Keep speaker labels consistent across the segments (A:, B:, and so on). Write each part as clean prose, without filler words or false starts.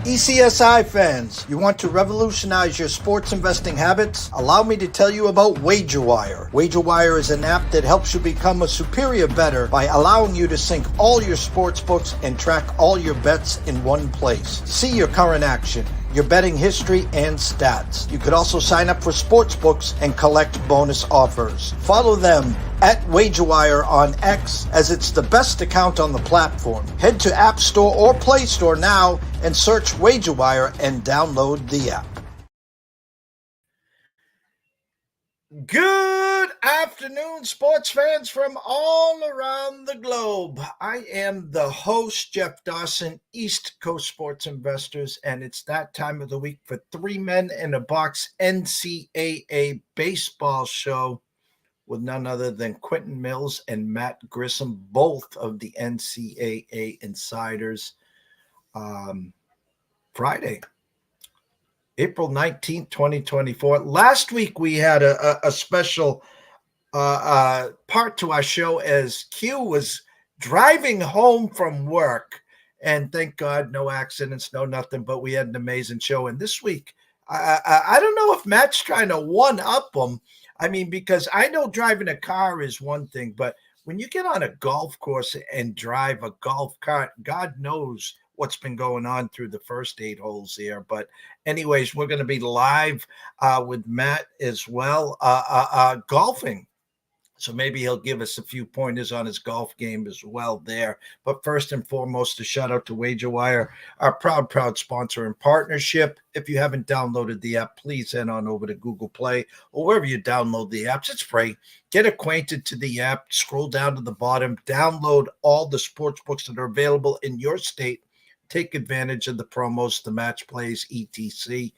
A: TPCSI fans, you want to revolutionize your sports investing habits? Allow me to tell you about WagerWire. WagerWire is an app that helps you become a superior bettor by allowing you to sync all your sports books and track all your bets in one place. See your current action, your betting history, and stats. You could also sign up for sports books and collect bonus offers. Follow them at WagerWire on X, as it's the best account on the platform. Head to App Store or Play Store now and search WagerWire and download the app. Good afternoon, sports fans from all around the globe. I am the host, Jeff Dawson, East Coast Sports Investors, and it's that time of the week for Three Men in a Box NCAA Baseball show with none other than Quentin Mills and Matt Grissom, both of the NCAA Insiders. Friday, April 19th, 2024. Last week, we had a special part to our show as Q was driving home from work. And thank God, no accidents, no nothing, but we had an amazing show. And this week, I don't know if Matt's trying to one-up him. I mean, because I know driving a car is one thing, but when you get on a golf course and drive a golf cart, God knows what's been going on through the first 8 holes here. But anyways, we're going to be live with Matt as well, golfing. So maybe he'll give us a few pointers on his golf game as well there. But first and foremost, a shout out to WagerWire, our proud sponsor and partnership. If you haven't downloaded the app, please head on over to Google Play or wherever you download the apps. It's free. Get acquainted to the app. Scroll down to the bottom. Download all the sports books that are available in your state. Take advantage of the promos, the match plays, etc.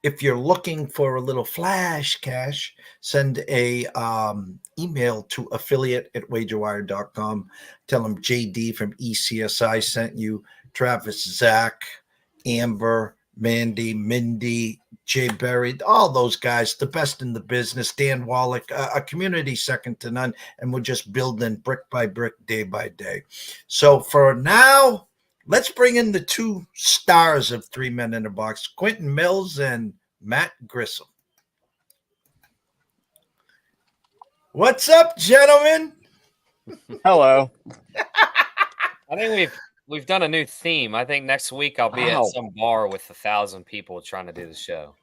A: If you're looking for a little flash cash, send a email to affiliate@wagerwire.com. Tell them JD from ECSI sent you. Travis, Zach, Amber, Mandy, Mindy, Jay Berry, all those guys, the best in the business. Dan Wallach, a community second to none, and we're just building brick by brick, day by day. So for now, let's bring in the two stars of Three Men in a Box, Quentin Mills and Matt Grissom. What's up, gentlemen?
B: Hello.
C: I think we've done a new theme. I think next week I'll be at some bar with 1,000 people trying to do the show.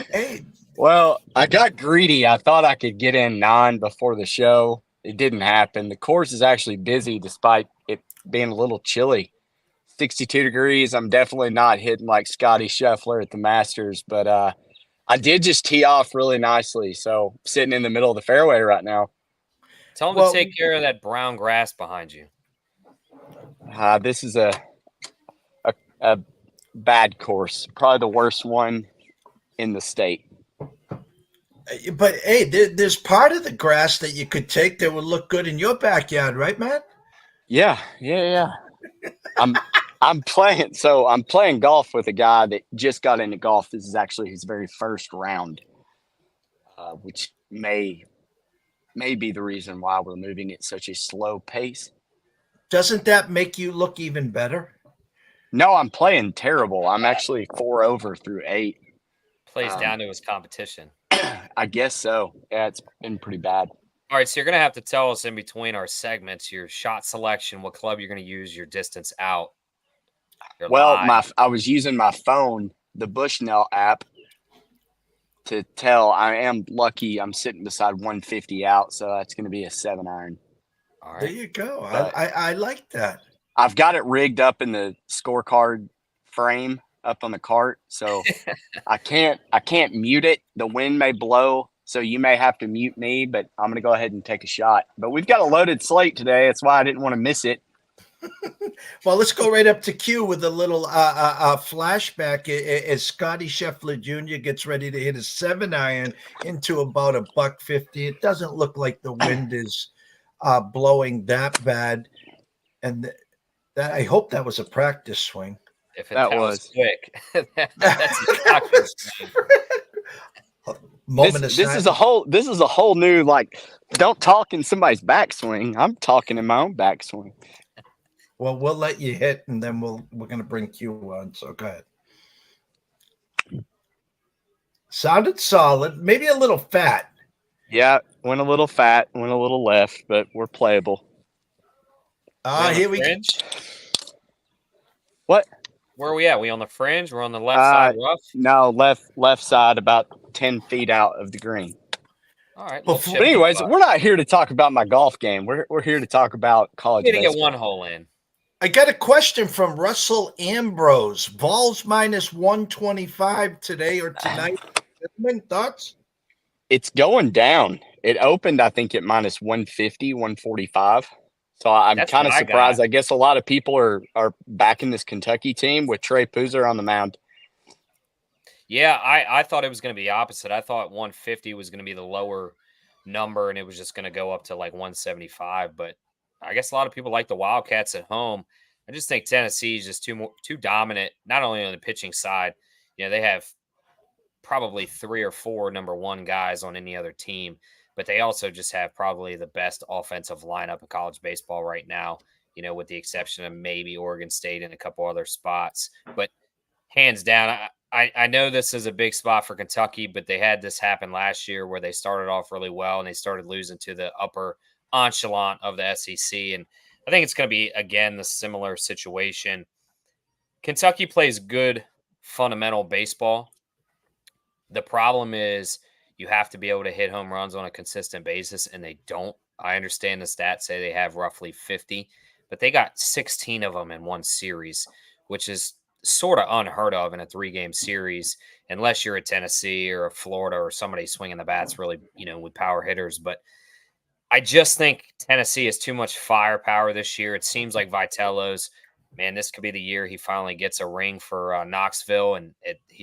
A: Hey.
B: Well, I got greedy. I thought I could get in 9 before the show. It didn't happen. The course is actually busy despite it being a little chilly. 62 degrees. I'm definitely not hitting like Scotty Scheffler at the Masters, but I did just tee off really nicely. So I'm sitting in the middle of the fairway right now.
C: Tell them to take care of that brown grass behind you.
B: This is a bad course, probably the worst one in the state.
A: But hey, there's part of the grass that you could take that would look good in your backyard, right, Matt?
B: Yeah. I'm playing golf with a guy that just got into golf. This is actually his very first round, which may be the reason why we're moving at such a slow pace.
A: Doesn't that make you look even better?
B: No, I'm playing terrible. I'm actually 4 over through 8.
C: Plays down to his competition.
B: I guess so. Yeah, it's been pretty bad.
C: All right, so you're going to have to tell us in between our segments your shot selection, what club you're going to use, your distance out.
B: I was using my phone, the Bushnell app, to tell. I am lucky I'm sitting beside 150 out, so that's going to be a 7-iron.
C: All right.
A: There you go. I like that.
B: I've got it rigged up in the scorecard frame up on the cart, so I can't mute it. The wind may blow, so you may have to mute me, but I'm going to go ahead and take a shot. But we've got a loaded slate today. That's why I didn't want to miss it.
A: Well, let's go right up to Q with a little flashback as Scotty Scheffler Jr. gets ready to hit a 7-iron into about $150. It doesn't look like the wind is blowing that bad, and that I hope that was a practice swing.
C: If it was quick, that's a doctor's swing.
B: This is a whole new, like, don't talk in somebody's backswing. I'm talking in my own backswing.
A: Well, we'll let you hit, and then we're going to bring Q on. So go ahead. Sounded solid, maybe a little fat.
B: Yeah, went a little fat, went a little left, but we're playable.
A: Here we go.
B: What?
C: Where are we at? We on the fringe? We're on the left side rough?
B: No, left side, about 10 feet out of the green.
C: All right.
B: But anyways, we're not here to talk about my golf game. We're here to talk about college baseball.
C: Get one hole in.
A: I got a question from Russell Ambrose. Vols minus 125 today or tonight. Thoughts?
B: It's going down. It opened, I think, at minus 150, 145. So I'm kind of surprised. I guess a lot of people are backing this Kentucky team with Trey Poozer on the mound.
C: Yeah, I thought it was going to be opposite. I thought 150 was going to be the lower number, and it was just going to go up to like 175. But I guess a lot of people like the Wildcats at home. I just think Tennessee is just too dominant, not only on the pitching side. You know, they have probably 3 or 4 number 1 guys on any other team, but they also just have probably the best offensive lineup in college baseball right now, you know, with the exception of maybe Oregon State and a couple other spots. But hands down, I know this is a big spot for Kentucky, but they had this happen last year where they started off really well and they started losing to the upper echelon of the SEC. And I think it's going to be, again, the similar situation. Kentucky plays good fundamental baseball. The problem is you have to be able to hit home runs on a consistent basis, and they don't. I understand the stats say they have roughly 50, but they got 16 of them in one series, which is sort of unheard of in a 3-game series, unless you're a Tennessee or a Florida or somebody swinging the bats really, you know, with power hitters. But I just think Tennessee has too much firepower this year. It seems like Vitello's, man, this could be the year he finally gets a ring for Knoxville, and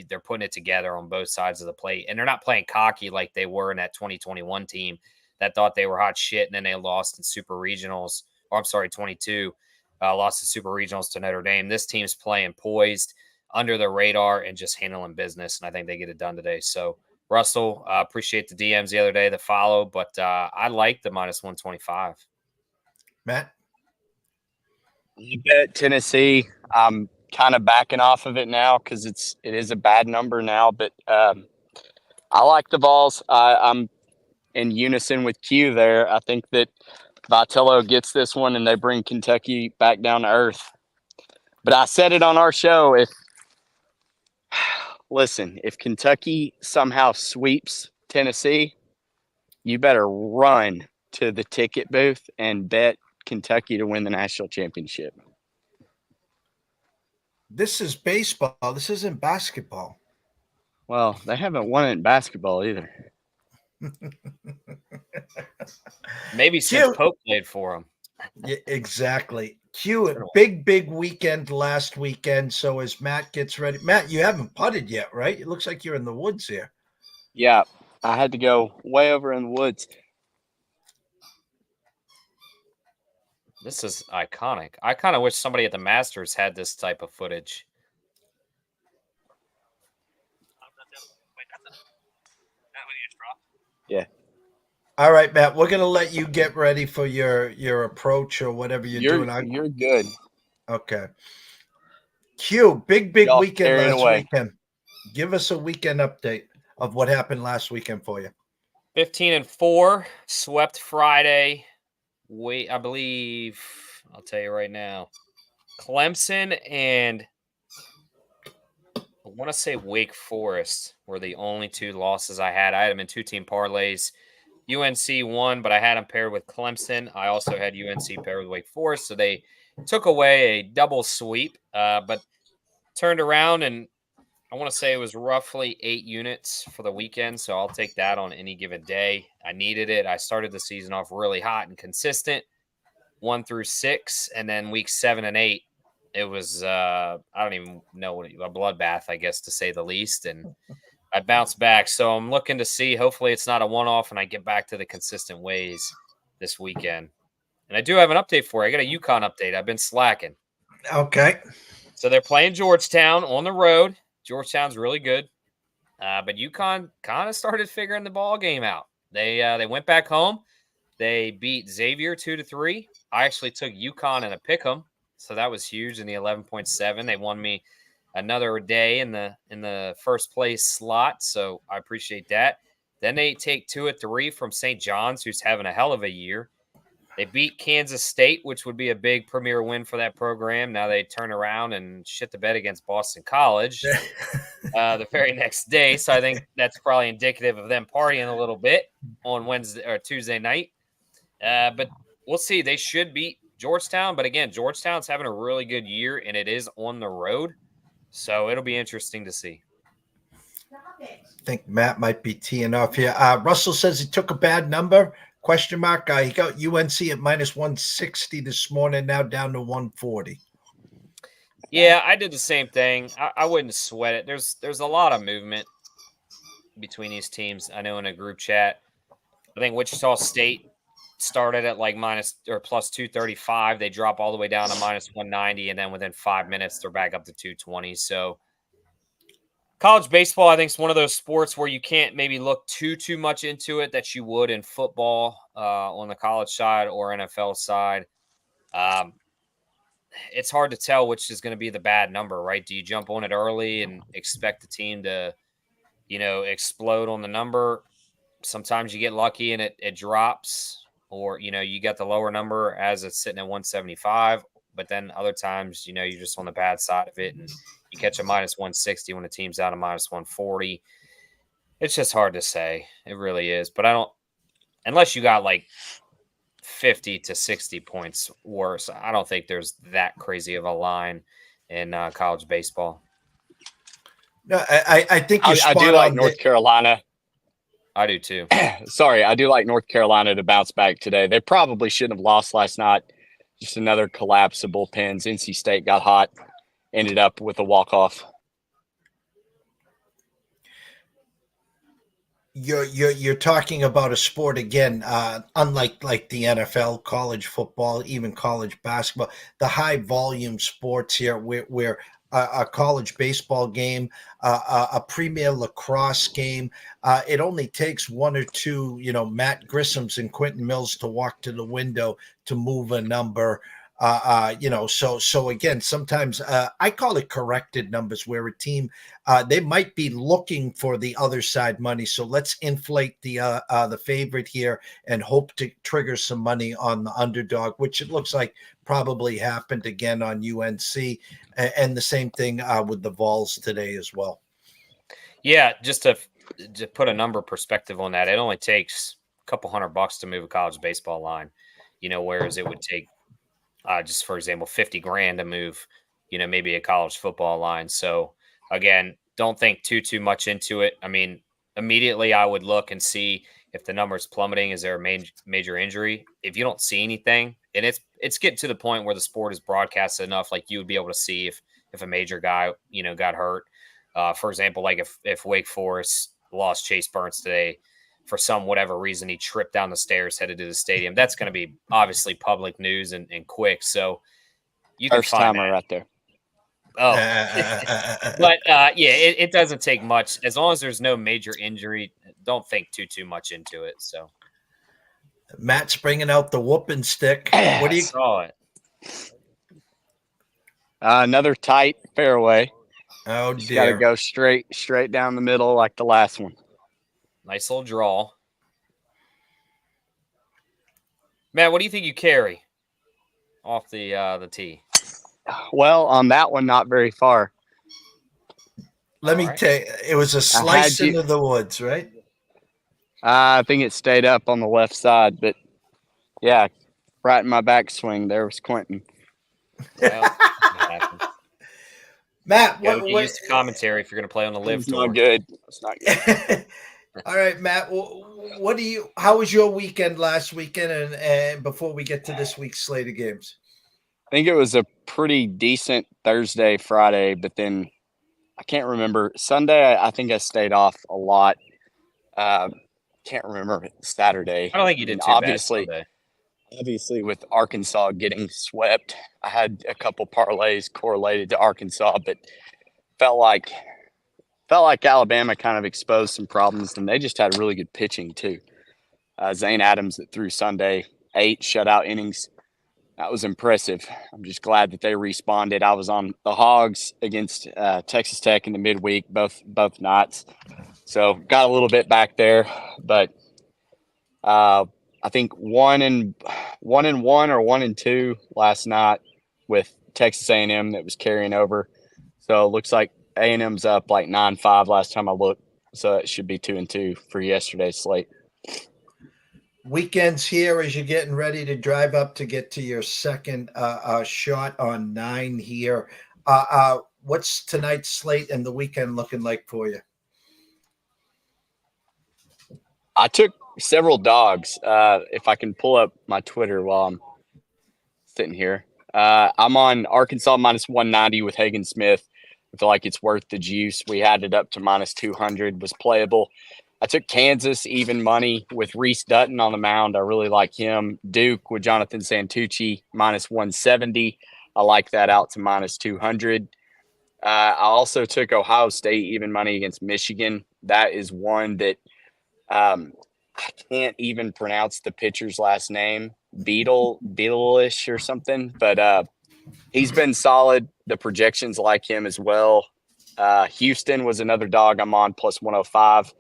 C: they're putting it together on both sides of the plate. And they're not playing cocky like they were in that 2021 team that thought they were hot shit, and then they lost in Super Regionals. Or I'm sorry, 22, lost in Super Regionals to Notre Dame. This team's playing poised, under the radar, and just handling business, and I think they get it done today. So, Russell, appreciate the DMs the other day that followed, but I like the minus 125.
A: Matt?
B: You bet Tennessee. I'm kind of backing off of it now because it is a bad number now, but I like the Vols. I'm in unison with Q there. I think that Vitello gets this one and they bring Kentucky back down to earth. But I said it on our show. If Kentucky somehow sweeps Tennessee, you better run to the ticket booth and bet Kentucky to win the national championship.
A: This is baseball. This isn't basketball.
B: Well, they haven't won it in basketball either.
C: Maybe since Pope played for them.
A: Yeah, exactly. Q, big weekend last weekend. So as Matt gets ready, Matt, you haven't putted yet, right? It looks like you're in the woods here.
B: Yeah, I had to go way over in the woods.
C: This is iconic. I kind of wish somebody at the Masters had this type of footage.
B: Yeah.
A: All right, Matt, we're going to let you get ready for your approach or whatever you're doing.
B: You're good.
A: Okay. Q, big
B: Y'all
A: weekend last weekend. Give us a weekend update of what happened last weekend for you.
C: 15-4, swept Friday. I believe, I'll tell you right now, Clemson and I want to say Wake Forest were the only 2 losses I had. I had them in 2-team parlays. UNC won, but I had them paired with Clemson. I also had UNC paired with Wake Forest, so they took away a double sweep, but turned around, and I want to say it was roughly 8 units for the weekend, so I'll take that on any given day. I needed it. I started the season off really hot and consistent, 1 through 6, and then weeks 7 and 8, it was I don't even know what a bloodbath, I guess, to say the least, and I bounced back. So I'm looking to see. Hopefully, it's not a one-off, and I get back to the consistent ways this weekend. And I do have an update for you. I got a UConn update. I've been slacking.
A: Okay.
C: So they're playing Georgetown on the road. Georgetown's really good, but UConn kind of started figuring the ball game out. They went back home. They beat Xavier 2-3. I actually took UConn in a pick'em, so that was huge in the 11.7. They won me another day in the first place slot, so I appreciate that. Then they take 2 of 3 from St. John's, who's having a hell of a year. They beat Kansas State, which would be a big premier win for that program. Now they turn around and shit the bed against Boston College the very next day. So I think that's probably indicative of them partying a little bit on Wednesday or Tuesday night. But we'll see. They should beat Georgetown. But again, Georgetown's having a really good year, and it is on the road. So it'll be interesting to see.
A: I think Matt might be teeing off here. Russell says he took a bad number. Question mark. He got UNC at minus 160 this morning, now down to 140.
C: Yeah, I did the same thing. I wouldn't sweat it. There's a lot of movement between these teams. I know in a group chat. I think Wichita State started at like minus or plus 235. They drop all the way down to minus 190, and then within 5 minutes, they're back up to 220. So college baseball, I think, is one of those sports where you can't maybe look too much into it that you would in football on the college side or NFL side. It's hard to tell which is going to be the bad number, right? Do you jump on it early and expect the team to, explode on the number? Sometimes you get lucky and it drops, or, you get the lower number as it's sitting at 175. But then other times, you're just on the bad side of it and you catch a minus 160 when the team's out of minus 140. It's just hard to say. It really is. But unless you got like 50 to 60 points worse, I don't think there's that crazy of a line in college baseball.
A: No, I think you're
B: I do like North Carolina.
C: I do too.
B: Sorry, I do like North Carolina to bounce back today. They probably shouldn't have lost last night. Just another collapse of bullpens. NC State got hot, ended up with a walk-off.
A: You're talking about a sport again, unlike like the NFL, college football, even college basketball, the high volume sports here where a college baseball game, a premier lacrosse game, it only takes one or two, Matt Grissom's and Quentin Mills to walk to the window to move a number. So again, sometimes I call it corrected numbers, where a team they might be looking for the other side money. So let's inflate the favorite here and hope to trigger some money on the underdog, which it looks like probably happened again on UNC, and the same thing with the Vols today as well.
C: Yeah, just to put a number perspective on that, it only takes a couple $100 to move a college baseball line, whereas it would take just for example, 50 grand to move, maybe a college football line. So again, don't think too much into it. I mean, immediately I would look and see if the number is plummeting. Is there a major injury? If you don't see anything, and it's getting to the point where the sport is broadcasted enough, like you would be able to see if a major guy, got hurt. For example, like if Wake Forest lost Chase Burns today, for some whatever reason, he tripped down the stairs headed to the stadium. That's going to be obviously public news and quick. So you can find that
B: right there.
C: Oh, but it doesn't take much as long as there's no major injury. Don't think too much into it. So
A: Matt's bringing out the whooping stick. What do you
C: saw it?
B: Another tight fairway.
A: Oh
B: dear! Got to go straight down the middle like the last one.
C: Nice little draw. Matt, what do you think you carry off the tee?
B: Well, on that one, not very far.
A: Let me tell you, it was a slice into the woods, right?
B: I think it stayed up on the left side, but yeah, right in my backswing, there was Quentin.
C: Well,
A: Matt,
C: what used to commentary if you're going to play on the live tour?
B: Not good. It's not good.
A: All right, Matt. How was your weekend last weekend? And before we get to this week's slate of games,
B: I think it was a pretty decent Thursday, Friday, but then I can't remember. Sunday, I think I stayed off a lot. Can't remember Saturday.
C: I don't think you did too
B: obviously,
C: bad Sunday.
B: Obviously, with Arkansas getting swept, I had a couple parlays correlated to Arkansas, but felt like Alabama kind of exposed some problems, and they just had really good pitching too. Zane Adams that threw Sunday, 8 shutout innings. That was impressive. I'm just glad that they responded. I was on the Hogs against Texas Tech in the midweek, both nights, so got a little bit back there. But I think 1-1 or 1-2 last night with Texas A&M that was carrying over. So it looks like A&M's up like 9-5 last time I looked. So it should be 2-2 for yesterday's slate.
A: Weekends here as you're getting ready to drive up to get to your second shot on 9 here. What's tonight's slate and the weekend looking like for you?
B: I took several dogs. If I can pull up my Twitter while I'm sitting here. I'm on Arkansas minus 190 with Hagen Smith. I feel like it's worth the juice. We had it up to minus 200, was playable. I took Kansas even money with Reese Dutton on the mound. I really like him. Duke with Jonathan Santucci minus 170. I like that out to minus 200. I also took Ohio State even money against Michigan. That is one that I can't even pronounce the pitcher's last name. Beetle-ish or something. But he's been solid. The projections like him as well. Houston was another dog I'm on plus 105.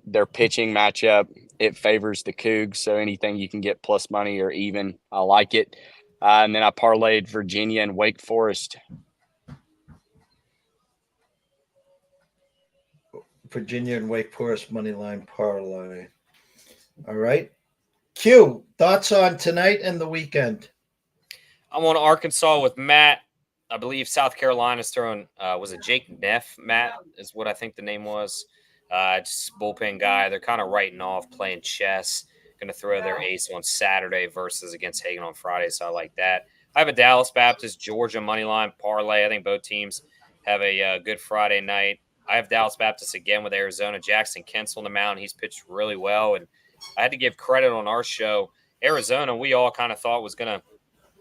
B: Their pitching matchup, it favors the Cougs. So anything you can get plus money or even, I like it. And then I parlayed Virginia and Wake Forest.
A: Virginia and Wake Forest money line parlay. All right. Q, thoughts on tonight and the weekend?
C: I'm on Arkansas with Matt. I believe South Carolina's throwing, was it Jake Neff, Matt, is what I think the name was. Just bullpen guy. They're kind of writing off playing chess. Going to throw their ace on Saturday versus against Hagen on Friday, so I like that. I have a Dallas Baptist, Georgia money line parlay. I think both teams have a good Friday night. I have Dallas Baptist again with Arizona. Jackson Kent's on the mound. He's pitched really well, and I had to give credit on our show. Arizona, we all kind of thought was going to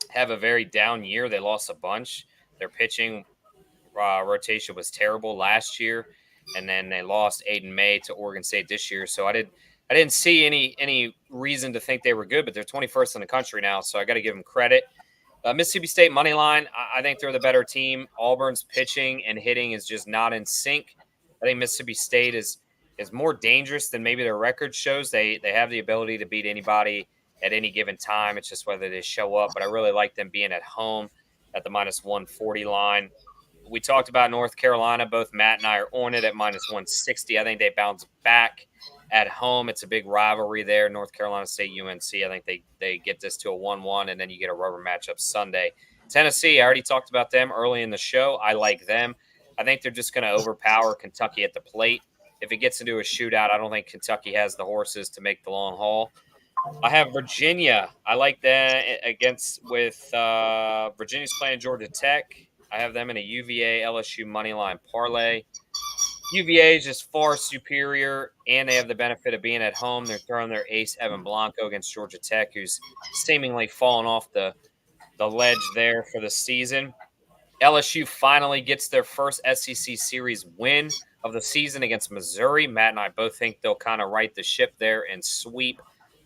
C: have a very down year. They lost a bunch. Their pitching rotation was terrible last year, and then they lost Aiden May to Oregon State this year. So I didn't see any reason to think they were good, but they're 21st in the country now, so I got to give them credit. Mississippi State money line, I think they're the better team. Auburn's pitching and hitting is just not in sync. I think Mississippi State is more dangerous than maybe their record shows. They have the ability to beat anybody at any given time. It's just whether they show up. But I really like them being at home at the minus 140 line. We talked about North Carolina. Both Matt and I are on it at minus 160. I think they bounce back at home. It's a big rivalry there, North Carolina State, UNC. I think they get this to a 1-1, and then you get a rubber matchup Sunday. Tennessee, I already talked about them early in the show. I like them. I think they're just going to overpower Kentucky at the plate. If it gets into a shootout, I don't think Kentucky has the horses to make the long haul. I have Virginia. I like that with Virginia's playing Georgia Tech. I have them in a UVA LSU moneyline parlay. UVA is just far superior, and they have the benefit of being at home. They're throwing their ace, Evan Blanco, against Georgia Tech, who's seemingly fallen off the ledge there for the season. LSU finally gets their first SEC series win of the season against Missouri. Matt and I both think they'll kind of right the ship there and sweep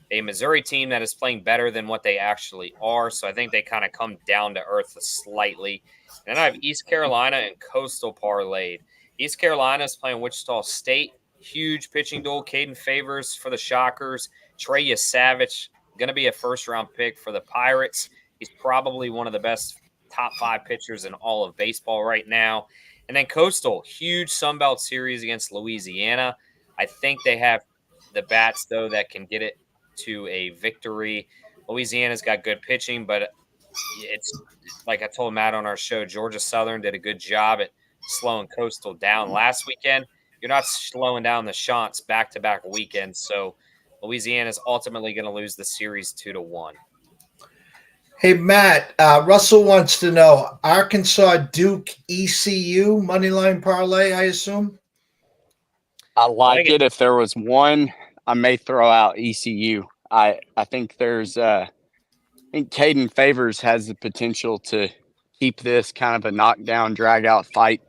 C: a Missouri team that is playing better than what they actually are. So I think they kind of come down to earth slightly. And I have East Carolina and Coastal parlayed. East Carolina is playing Wichita State. Huge pitching duel. Caden Favors for the Shockers. Trey Yesavich, going to be a first-round pick for the Pirates. He's probably one of the best top 5 pitchers in all of baseball right now. And then Coastal, huge Sunbelt series against Louisiana. I think they have the bats, though, that can get it to a victory. Louisiana's got good pitching, but it's like I told Matt on our show, Georgia Southern did a good job at slowing Coastal down last weekend. You're not slowing down the Chants back-to-back weekends, so Louisiana's ultimately going to lose the series 2-1.
A: Hey, Matt, Russell wants to know, Arkansas, Duke, ECU, moneyline parlay, I assume?
B: I like it. If there was one, I may throw out ECU. I think I think Caden Favors has the potential to keep this kind of a knockdown, drag-out fight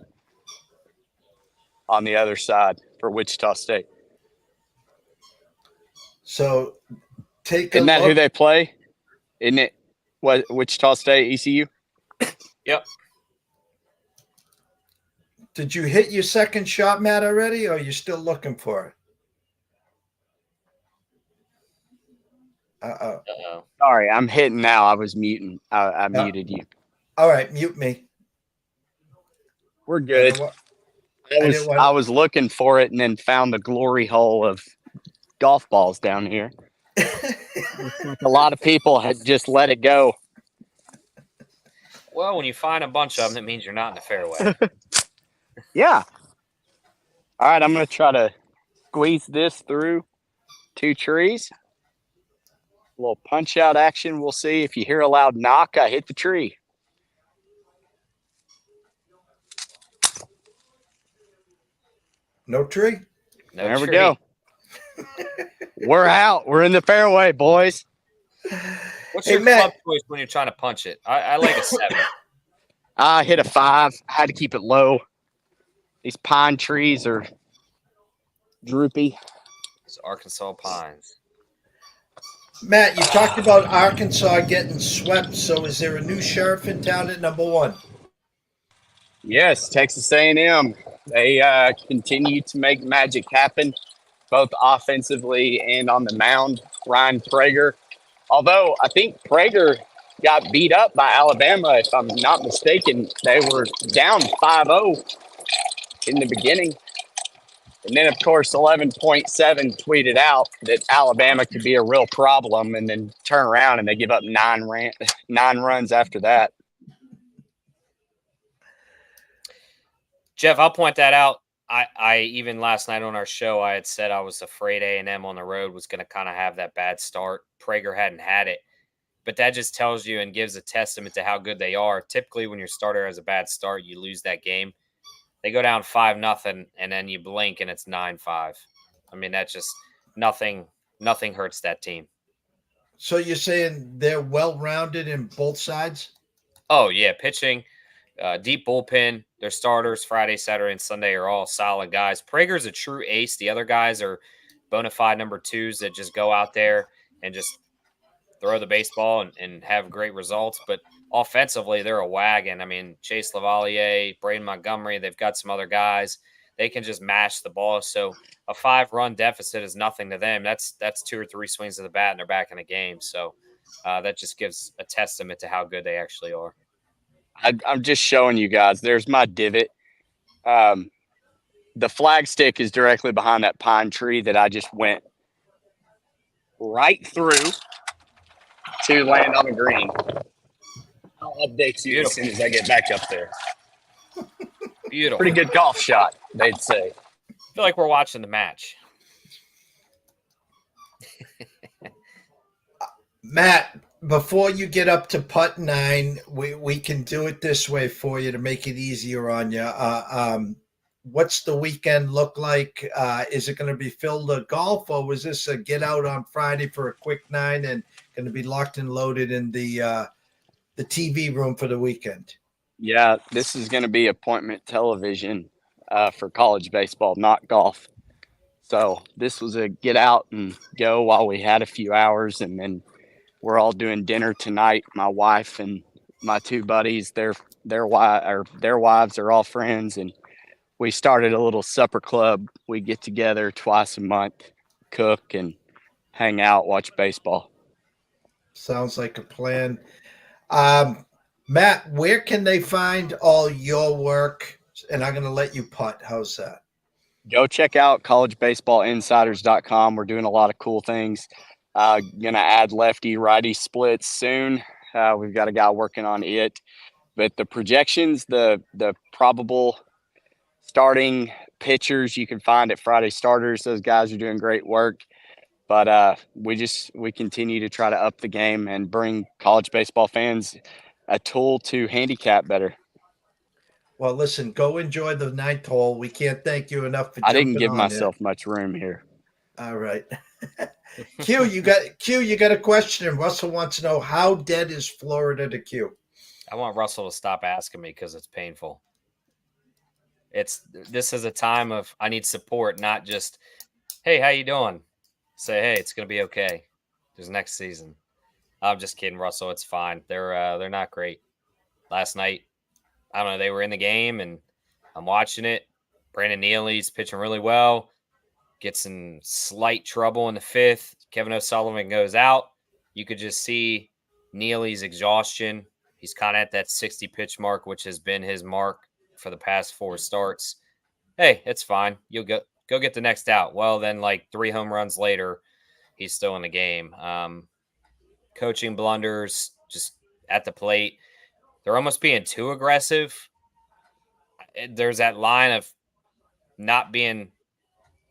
B: on the other side for Wichita State.
A: So take a
B: Isn't that
A: look.
B: who they play? Isn't it? What? Wichita State, ECU?
C: Yep.
A: Did you hit your second shot, Matt, already, or are you still looking for it? Uh-oh.
C: Uh-oh.
B: Sorry, I'm hitting now. I was muting. I muted you.
A: All right, mute me.
B: We're good. I was looking for it and then found the glory hole of golf balls down here. A lot of people had just let it go.
C: Well, when you find a bunch of them, that means you're not in the fairway.
B: Yeah. All right, I'm going to try to squeeze this through 2 trees. A little punch out action. We'll see. If you hear a loud knock, I hit the tree.
A: No tree?
C: No
B: there
C: tree.
B: we go. We're out. We're in the fairway, boys.
C: What's your club choice when you're trying to punch it? I like a 7.
B: I hit a 5. I had to keep it low. These pine trees are droopy.
C: It's Arkansas pines.
A: Matt, you talked about Arkansas getting swept. So is there a new sheriff in town at number 1?
B: Yes, Texas A&M. They continue to make magic happen, both offensively and on the mound. Ryan Prager. Although I think Prager got beat up by Alabama, if I'm not mistaken. They were down 5-0 in the beginning. And then, of course, 11.7 tweeted out that Alabama could be a real problem, and then turn around and they give up 9 runs after that.
C: Jeff, I'll point that out. I even last night on our show, I had said I was afraid A&M on the road was going to kind of have that bad start. Prager hadn't had it. But that just tells you and gives a testament to how good they are. Typically, when your starter has a bad start, you lose that game. They go down 5-0, and then you blink and it's 9-5. I mean, that's just nothing hurts that team.
A: So you're saying they're well-rounded in both sides?
C: Oh, yeah. Pitching, deep bullpen. Their starters Friday, Saturday, and Sunday are all solid guys. Prager's a true ace. The other guys are bona fide number 2s that just go out there and just throw the baseball and have great results. But offensively, they're a wagon. I mean, Chase Lavalier, Braden Montgomery, they've got some other guys. They can just mash the ball. So a 5-run deficit is nothing to them. That's 2 or 3 swings of the bat and they're back in the game. So that just gives a testament to how good they actually are.
B: I'm just showing you guys. There's my divot. The flag stick is directly behind that pine tree that I just went right through to land on the green. I'll update you as soon as I get back up there.
C: Beautiful.
B: Pretty good golf shot, they'd say.
C: I feel like we're watching the match.
A: Matt, before you get up to putt 9, we can do it this way for you to make it easier on you. What's the weekend look like? Is it going to be filled with golf, or was this a get out on Friday for a quick 9 and going to be locked and loaded in the TV room for the weekend?
B: Yeah, this is going to be appointment television for college baseball, not golf. So this was a get out and go while we had a few hours, and then we're all doing dinner tonight. My wife and my 2 buddies, their wives are all friends, and we started a little supper club. We get together twice a month, cook and hang out, watch baseball.
A: Sounds like a plan. Matt, where can they find all your work? And I'm going to let you putt. How's that?
B: Go check out collegebaseballinsiders.com. We're doing a lot of cool things. Going to add lefty righty splits soon. We've got a guy working on it. But the projections, the probable starting pitchers you can find at Friday Starters. Those guys are doing great work. But we continue to try to up the game and bring college baseball fans a tool to handicap better.
A: Well, listen, go enjoy the 9th hole. We can't thank you enough for
B: I
A: jumping
B: didn't give
A: on
B: myself much room here.
A: All right. Q, you got a question, and Russell wants to know, how dead is Florida to Q?
C: I want Russell to stop asking me because it's painful. This is a time of I need support, not just, hey, how you doing? Say, hey, it's going to be okay. There's next season. I'm just kidding, Russell. It's fine. They're not great. Last night, I don't know. They were in the game, and I'm watching it. Brandon Neely's pitching really well. Gets in slight trouble in the 5th. Kevin O'Sullivan goes out. You could just see Neely's exhaustion. He's kind of at that 60 pitch mark, which has been his mark for the past 4 starts. Hey, it's fine. You'll go get the next out. Well, then like 3 home runs later, he's still in the game. Coaching blunders just at the plate. They're almost being too aggressive. There's that line of not being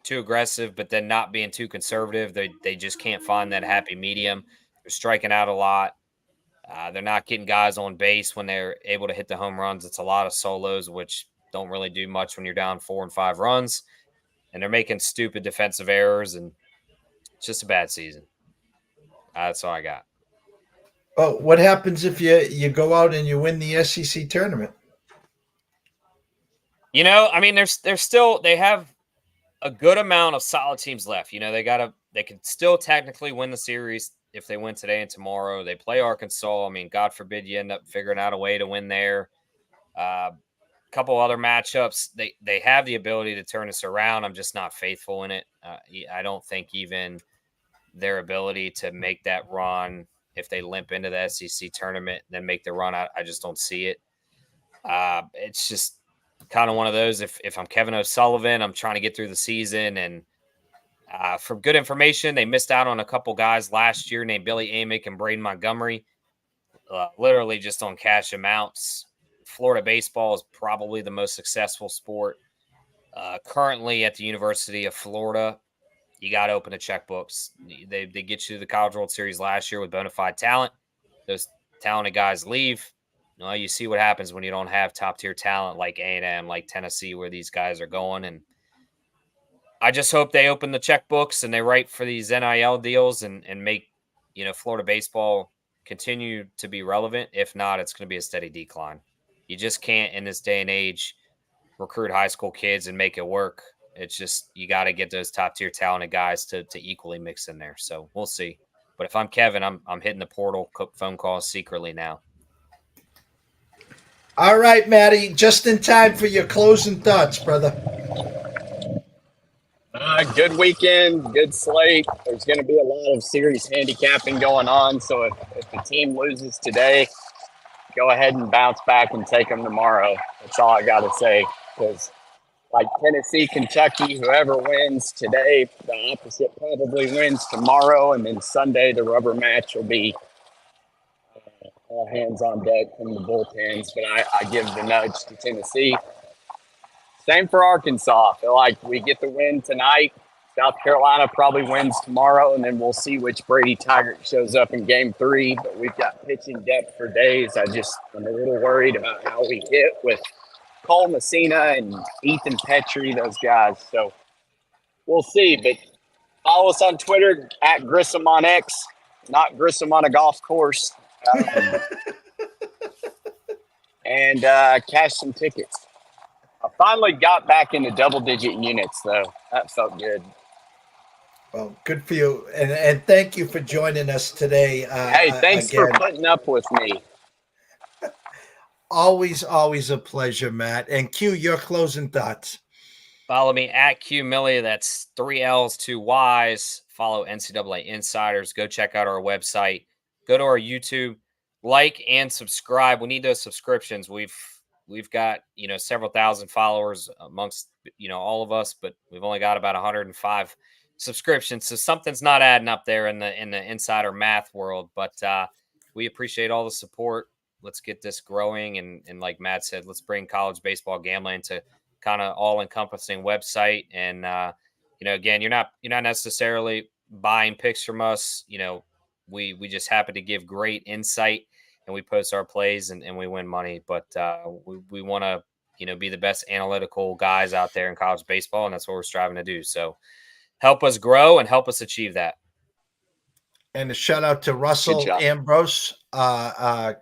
C: too aggressive, but then not being too conservative. They just can't find that happy medium. They're striking out a lot. They're not getting guys on base when they're able to hit the home runs. It's a lot of solos, which don't really do much when you're down 4 and 5 runs. And they're making stupid defensive errors, and it's just a bad season. That's all I got.
A: Oh, what happens if you go out and you win the SEC tournament?
C: You know, I mean, they have a good amount of solid teams left. You know, they can still technically win the series if they win today and tomorrow. They play Arkansas. I mean, God forbid you end up figuring out a way to win there. A couple other matchups. They have the ability to turn this around. I'm just not faithful in it. I don't think even their ability to make that run, if they limp into the SEC tournament, then make the run, I just don't see it. It's just kind of one of those. If I'm Kevin O'Sullivan, I'm trying to get through the season, and from good information, they missed out on a couple guys last year named Billy Amick and Braden Montgomery, literally just on cash amounts. Florida baseball is probably the most successful sport currently at the University of Florida. You got to open the checkbooks. They get you to the College World Series last year with bona fide talent. Those talented guys leave. Well, you see what happens when you don't have top-tier talent like A&M, like Tennessee, where these guys are going. And I just hope they open the checkbooks and they write for these NIL deals and make, you know, Florida baseball continue to be relevant. If not, it's going to be a steady decline. You just can't, in this day and age, recruit high school kids and make it work. It's just, you got to get those top-tier talented guys to equally mix in there. So we'll see. But if I'm Kevin, I'm hitting the portal phone calls secretly now.
A: All right, Matty, just in time for your closing thoughts, brother.
B: Good weekend, good slate. There's going to be a lot of serious handicapping going on. So if the team loses today, go ahead and bounce back and take them tomorrow. That's all I got to say. Because like Tennessee, Kentucky, whoever wins today, the opposite probably wins tomorrow. And then Sunday, the rubber match will be all hands on deck from the bullpens. But I give the nudge to Tennessee. Same for Arkansas. I feel like we get the win tonight. South Carolina probably wins tomorrow, and then we'll see which Brady Tiger shows up in Game 3. But we've got pitching depth for days. I'm a little worried about how we hit with Cole Messina and Ethan Petrie, those guys. So we'll see. But follow us on Twitter at Grissom on X, not Grissom on a golf course. And cash some tickets. I finally got back into double-digit units, though. That felt good.
A: Well, good for you. And thank you for joining us today.
B: Hey, thanks for putting up with me.
A: Always a pleasure, Matt. And Q, your closing thoughts.
C: Follow me at Q Millie. That's 3 L's, 2 Y's. Follow NCAA Insiders. Go check out our website. Go to our YouTube. Like and subscribe. We need those subscriptions. We've got, you know, several thousand followers amongst, you know, all of us, but we've only got about 105 subscriptions. So something's not adding up there in the insider math world, but we appreciate all the support. Let's get this growing. And like Matt said, let's bring college baseball gambling to kind of all encompassing website. And, you know, again, you're not necessarily buying picks from us. You know, we just happen to give great insight. And we post our plays and we win money. But we want to, you know, be the best analytical guys out there in college baseball, and that's what we're striving to do. So help us grow and help us achieve that.
A: And a shout out to Russell Ambrose.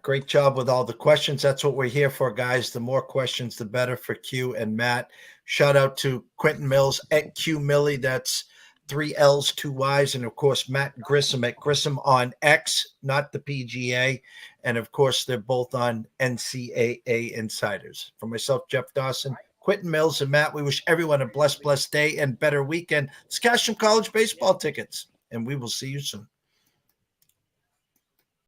A: Great job with all the questions. That's what we're here for, guys. The more questions, the better for Q and Matt. Shout out to Quentin Mills at Q Millie. That's 3 L's, 2 Y's, and of course, Matt Grissom at Grissom on X, not the PGA. And of course, they're both on NCAA Insiders. For myself, Jeff Dawson, Quentin Mills, and Matt, we wish everyone a blessed day and better weekend. Let's cash some college baseball tickets, and we will see you soon.